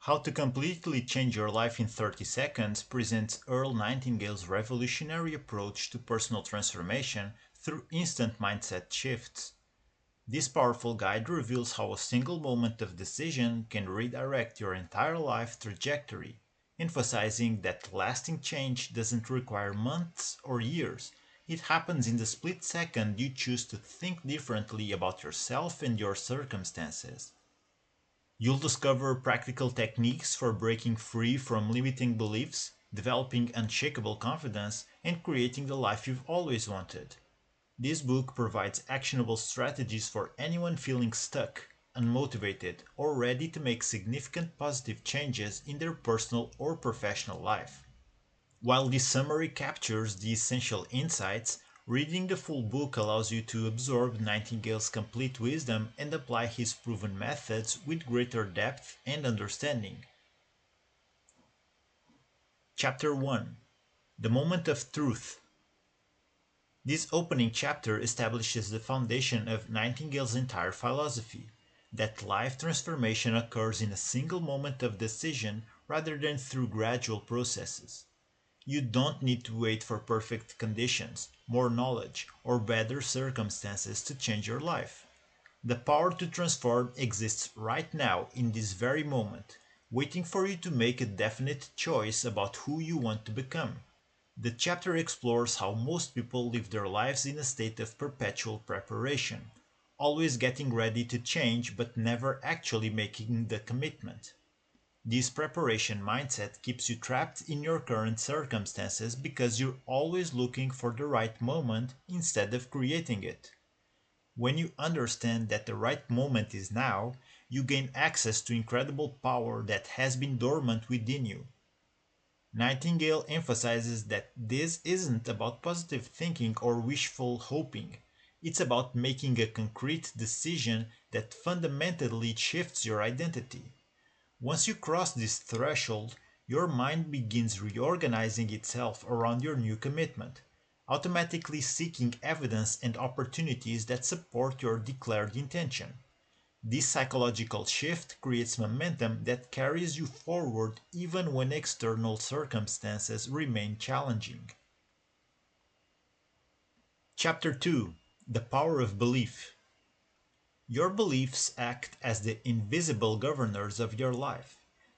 How to Completely Change Your Life in 30 Seconds presents Earl Nightingale's revolutionary approach to personal transformation through instant mindset shifts. This powerful guide reveals how a single moment of decision can redirect your entire life trajectory, emphasizing that lasting change doesn't require months or years. It happens in the split second you choose to think differently about yourself and your circumstances. You'll discover practical techniques for breaking free from limiting beliefs, developing unshakable confidence, and creating the life you've always wanted. This book provides actionable strategies for anyone feeling stuck, unmotivated, or ready to make significant positive changes in their personal or professional life. While this summary captures the essential insights, reading the full book allows you to absorb Nightingale's complete wisdom and apply his proven methods with greater depth and understanding. Chapter 1: The Moment of Truth. This opening chapter establishes the foundation of Nightingale's entire philosophy, that life transformation occurs in a single moment of decision rather than through gradual processes. You don't need to wait for perfect conditions, more knowledge, or better circumstances to change your life. The power to transform exists right now in this very moment, waiting for you to make a definite choice about who you want to become. The chapter explores how most people live their lives in a state of perpetual preparation, always getting ready to change but never actually making the commitment. This preparation mindset keeps you trapped in your current circumstances because you're always looking for the right moment instead of creating it. When you understand that the right moment is now, you gain access to incredible power that has been dormant within you. Nightingale emphasizes that this isn't about positive thinking or wishful hoping. It's about making a concrete decision that fundamentally shifts your identity. Once you cross this threshold, your mind begins reorganizing itself around your new commitment, automatically seeking evidence and opportunities that support your declared intention. This psychological shift creates momentum that carries you forward even when external circumstances remain challenging. Chapter 2: The Power of Belief. Your beliefs act as the invisible governors of your life,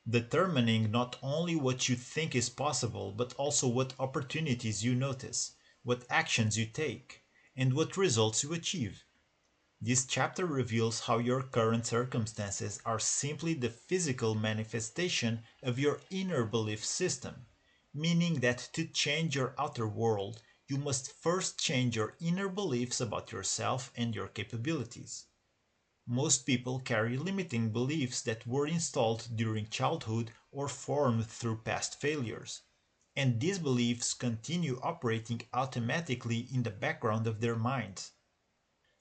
determining not only what you think is possible but also what opportunities you notice, what actions you take, and what results you achieve. This chapter reveals how your current circumstances are simply the physical manifestation of your inner belief system, meaning that to change your outer world, you must first change your inner beliefs about yourself and your capabilities. Most people carry limiting beliefs that were installed during childhood or formed through past failures, and these beliefs continue operating automatically in the background of their minds.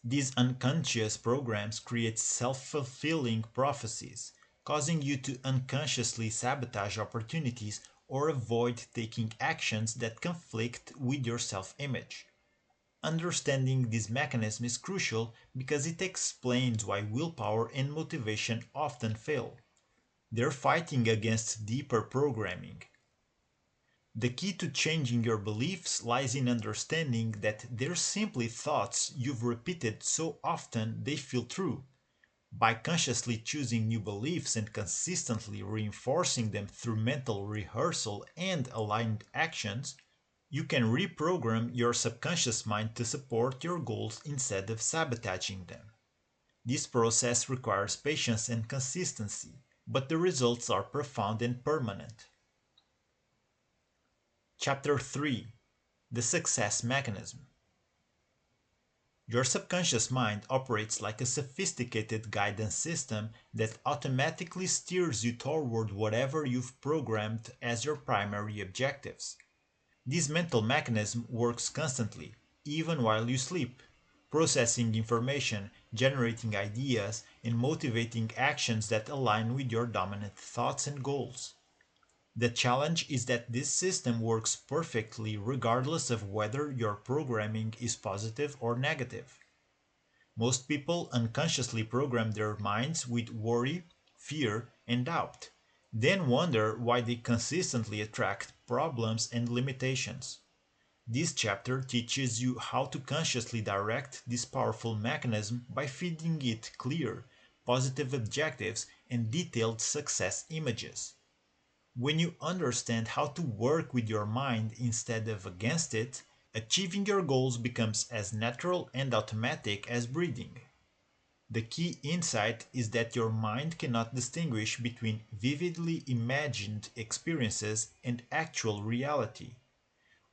These unconscious programs create self-fulfilling prophecies, causing you to unconsciously sabotage opportunities or avoid taking actions that conflict with your self-image. Understanding this mechanism is crucial because it explains why willpower and motivation often fail. They're fighting against deeper programming. The key to changing your beliefs lies in understanding that they're simply thoughts you've repeated so often they feel true. By consciously choosing new beliefs and consistently reinforcing them through mental rehearsal and aligned actions, you can reprogram your subconscious mind to support your goals instead of sabotaging them. This process requires patience and consistency, but the results are profound and permanent. Chapter 3: The Success Mechanism. Your subconscious mind operates like a sophisticated guidance system that automatically steers you toward whatever you've programmed as your primary objectives. This mental mechanism works constantly, even while you sleep, processing information, generating ideas, and motivating actions that align with your dominant thoughts and goals. The challenge is that this system works perfectly regardless of whether your programming is positive or negative. Most people unconsciously program their minds with worry, fear, and doubt. then wonder why they consistently attract problems and limitations. This chapter teaches you how to consciously direct this powerful mechanism by feeding it clear, positive objectives and detailed success images. When you understand how to work with your mind instead of against it, achieving your goals becomes as natural and automatic as breathing. The key insight is that your mind cannot distinguish between vividly imagined experiences and actual reality.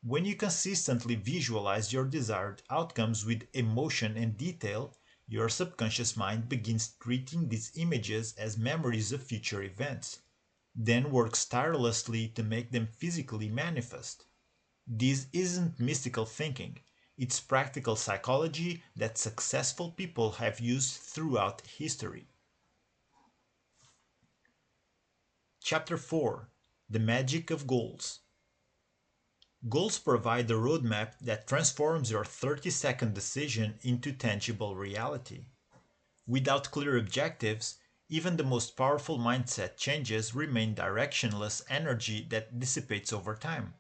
When you consistently visualize your desired outcomes with emotion and detail, your subconscious mind begins treating these images as memories of future events, then works tirelessly to make them physically manifest. This isn't mystical thinking, it's practical psychology that successful people have used throughout history. Chapter 4: The Magic of Goals. Goals provide a roadmap that transforms your 30-second decision into tangible reality. Without clear objectives, even the most powerful mindset changes remain directionless energy that dissipates over time.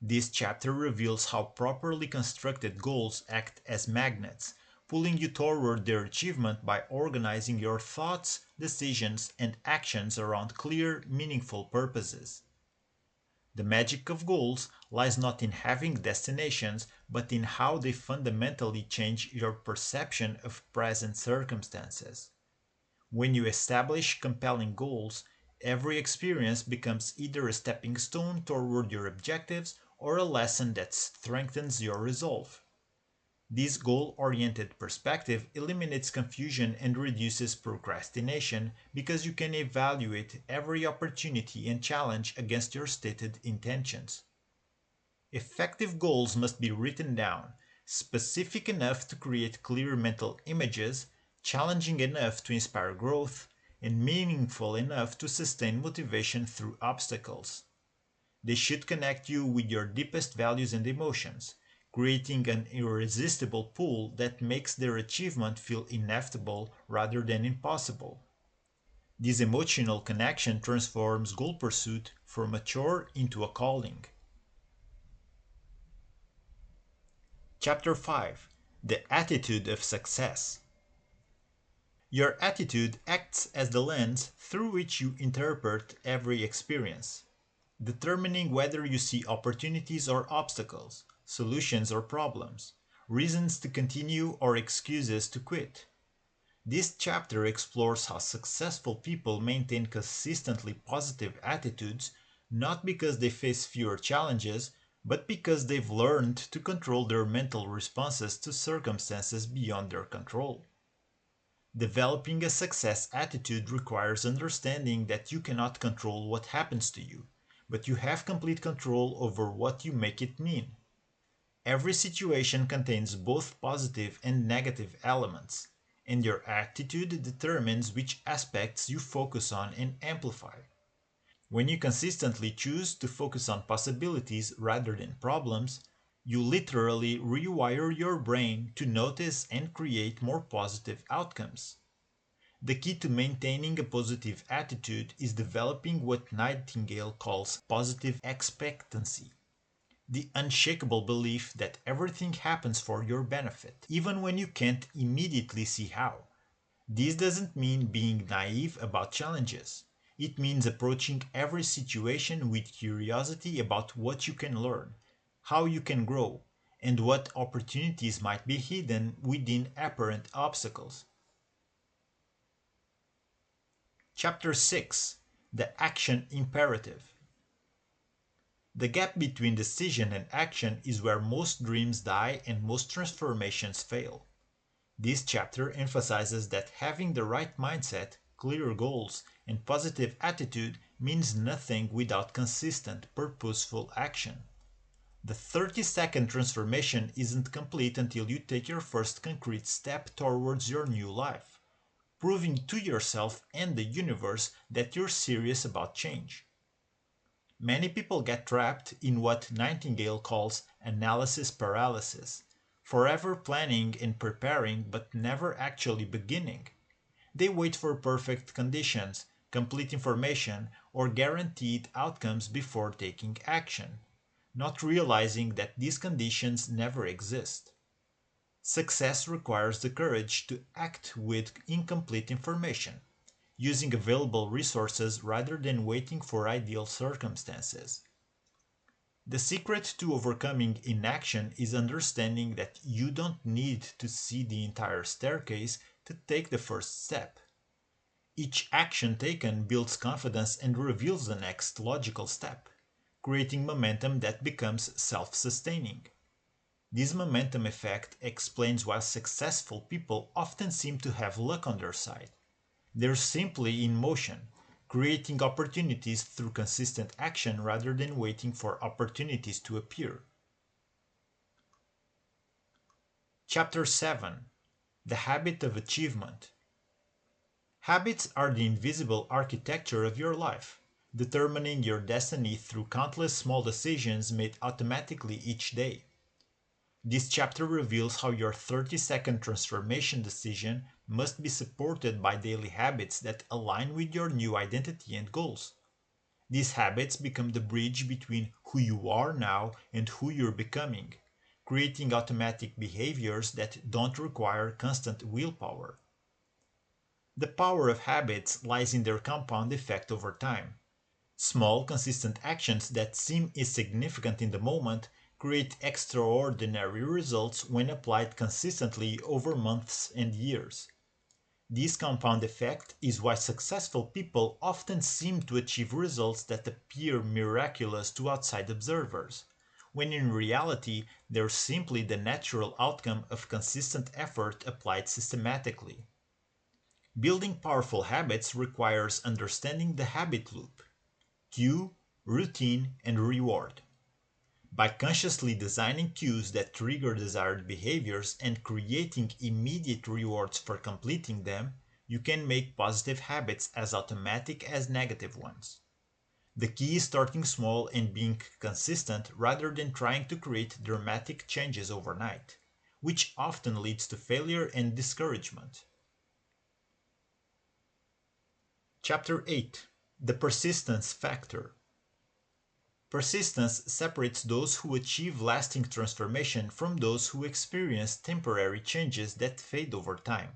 This chapter reveals how properly constructed goals act as magnets, pulling you toward their achievement by organizing your thoughts, decisions, and actions around clear, meaningful purposes. The magic of goals lies not in having destinations, but in how they fundamentally change your perception of present circumstances. When you establish compelling goals, every experience becomes either a stepping stone toward your objectives or a lesson that strengthens your resolve. This goal oriented perspective eliminates confusion and reduces procrastination because you can evaluate every opportunity and challenge against your stated intentions. Effective goals must be written down, specific enough to create clear mental images, challenging enough to inspire growth, and meaningful enough to sustain motivation through obstacles. They should connect you with your deepest values and emotions, creating an irresistible pull that makes their achievement feel inevitable rather than impossible. This emotional connection transforms goal pursuit from a chore into a calling. Chapter 5: The Attitude of Success. Your attitude acts as the lens through which you interpret every experience, determining whether you see opportunities or obstacles, solutions or problems, reasons to continue or excuses to quit. This chapter explores how successful people maintain consistently positive attitudes, not because they face fewer challenges, but because they've learned to control their mental responses to circumstances beyond their control. Developing a success attitude requires understanding that you cannot control what happens to you, but you have complete control over what you make it mean. Every situation contains both positive and negative elements, and your attitude determines which aspects you focus on and amplify. When you consistently choose to focus on possibilities rather than problems, you literally rewire your brain to notice and create more positive outcomes. The key to maintaining a positive attitude is developing what Nightingale calls positive expectancy, the unshakable belief that everything happens for your benefit, even when you can't immediately see how. This doesn't mean being naive about challenges. It means approaching every situation with curiosity about what you can learn, how you can grow, and what opportunities might be hidden within apparent obstacles. Chapter 6: The Action Imperative. The gap between decision and action is where most dreams die and most transformations fail. This chapter emphasizes that having the right mindset, clear goals, and positive attitude means nothing without consistent, purposeful action. The 30-second transformation isn't complete until you take your first concrete step towards your new life, proving to yourself and the universe that you're serious about change. Many people get trapped in what Nightingale calls analysis paralysis, forever planning and preparing but never actually beginning. They wait for perfect conditions, complete information, or guaranteed outcomes before taking action, not realizing that these conditions never exist. Success requires the courage to act with incomplete information, using available resources rather than waiting for ideal circumstances. The secret to overcoming inaction is understanding that you don't need to see the entire staircase to take the first step. Each action taken builds confidence and reveals the next logical step, creating momentum that becomes self-sustaining. This momentum effect explains why successful people often seem to have luck on their side. They're simply in motion, creating opportunities through consistent action rather than waiting for opportunities to appear. Chapter 7: The Habit of Achievement. Habits are the invisible architecture of your life, determining your destiny through countless small decisions made automatically each day. This chapter reveals how your 30-second transformation decision must be supported by daily habits that align with your new identity and goals. These habits become the bridge between who you are now and who you're becoming, creating automatic behaviors that don't require constant willpower. The power of habits lies in their compound effect over time. Small, consistent actions that seem insignificant in the moment create extraordinary results when applied consistently over months and years. This compound effect is why successful people often seem to achieve results that appear miraculous to outside observers, when in reality they're simply the natural outcome of consistent effort applied systematically. Building powerful habits requires understanding the habit loop: cue, routine, and reward. By consciously designing cues that trigger desired behaviors and creating immediate rewards for completing them, you can make positive habits as automatic as negative ones. The key is starting small and being consistent rather than trying to create dramatic changes overnight, which often leads to failure and discouragement. Chapter 8: The Persistence Factor. Persistence separates those who achieve lasting transformation from those who experience temporary changes that fade over time.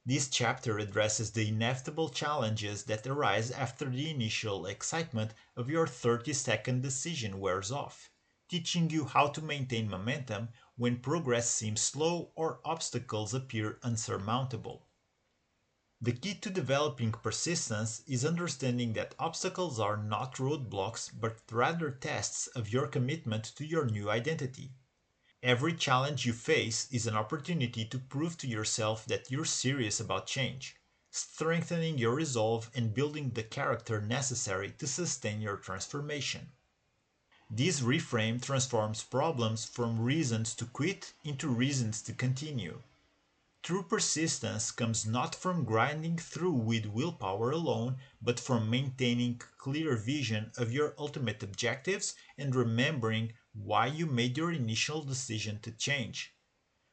This chapter addresses the inevitable challenges that arise after the initial excitement of your 30-second decision wears off, teaching you how to maintain momentum when progress seems slow or obstacles appear unsurmountable. The key to developing persistence is understanding that obstacles are not roadblocks but rather tests of your commitment to your new identity. Every challenge you face is an opportunity to prove to yourself that you're serious about change, strengthening your resolve and building the character necessary to sustain your transformation. This reframe transforms problems from reasons to quit into reasons to continue. True persistence comes not from grinding through with willpower alone, but from maintaining clear vision of your ultimate objectives and remembering why you made your initial decision to change.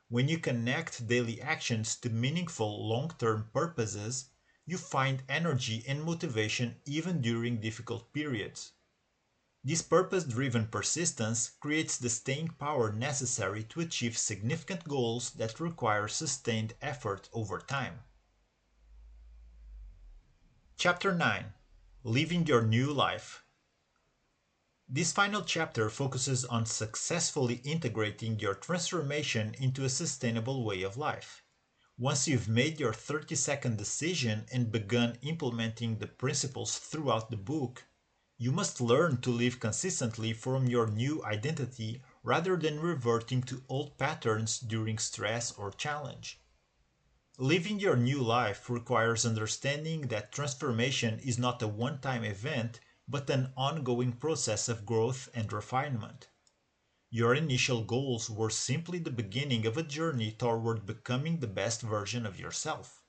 When you connect daily actions to meaningful long-term purposes, you find energy and motivation even during difficult periods. This purpose-driven persistence creates the staying power necessary to achieve significant goals that require sustained effort over time. Chapter 9: Living Your New Life. This final chapter focuses on successfully integrating your transformation into a sustainable way of life. Once you've made your 30-second decision and begun implementing the principles throughout the book, you must learn to live consistently from your new identity rather than reverting to old patterns during stress or challenge. Living your new life requires understanding that transformation is not a one-time event, but an ongoing process of growth and refinement. Your initial goals were simply the beginning of a journey toward becoming the best version of yourself.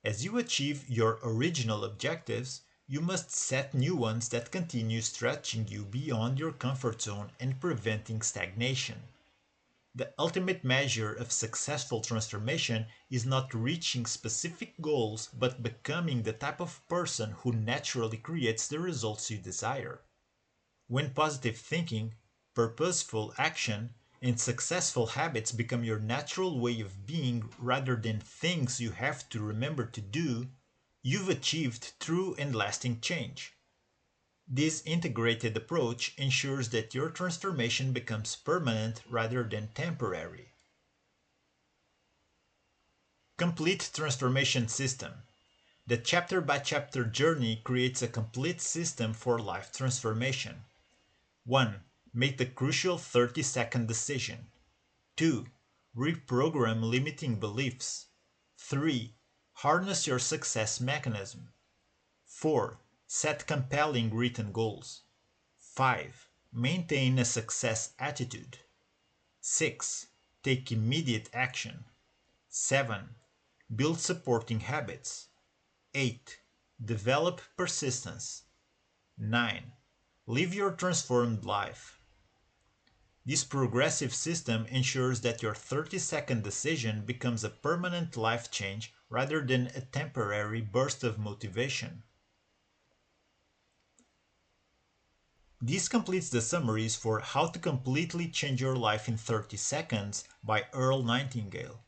As you achieve your original objectives, you must set new ones that continue stretching you beyond your comfort zone and preventing stagnation. The ultimate measure of successful transformation is not reaching specific goals but becoming the type of person who naturally creates the results you desire. When positive thinking, purposeful action, and successful habits become your natural way of being rather than things you have to remember to do, you've achieved true and lasting change. This integrated approach ensures that your transformation becomes permanent rather than temporary. Complete Transformation System. The chapter by chapter journey creates a complete system for life transformation. 1. Make the crucial 30-second decision. 2. Reprogram limiting beliefs. 3. Harness your success mechanism. 4. Set compelling written goals. 5. Maintain a success attitude. 6. Take immediate action. 7. Build supporting habits. 8. Develop persistence. 9. Live your transformed life. This progressive system ensures that your 30-second decision becomes a permanent life change rather than a temporary burst of motivation. This completes the summaries for How to Completely Change Your Life in 30 Seconds by Earl Nightingale.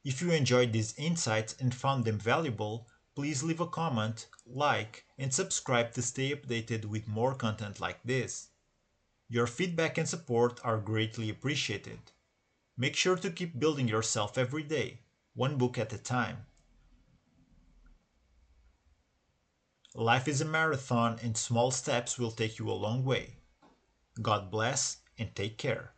If you enjoyed these insights and found them valuable, please leave a comment, like, and subscribe to stay updated with more content like this. Your feedback and support are greatly appreciated. Make sure to keep building yourself every day, one book at a time. Life is a marathon and small steps will take you a long way. God bless and take care.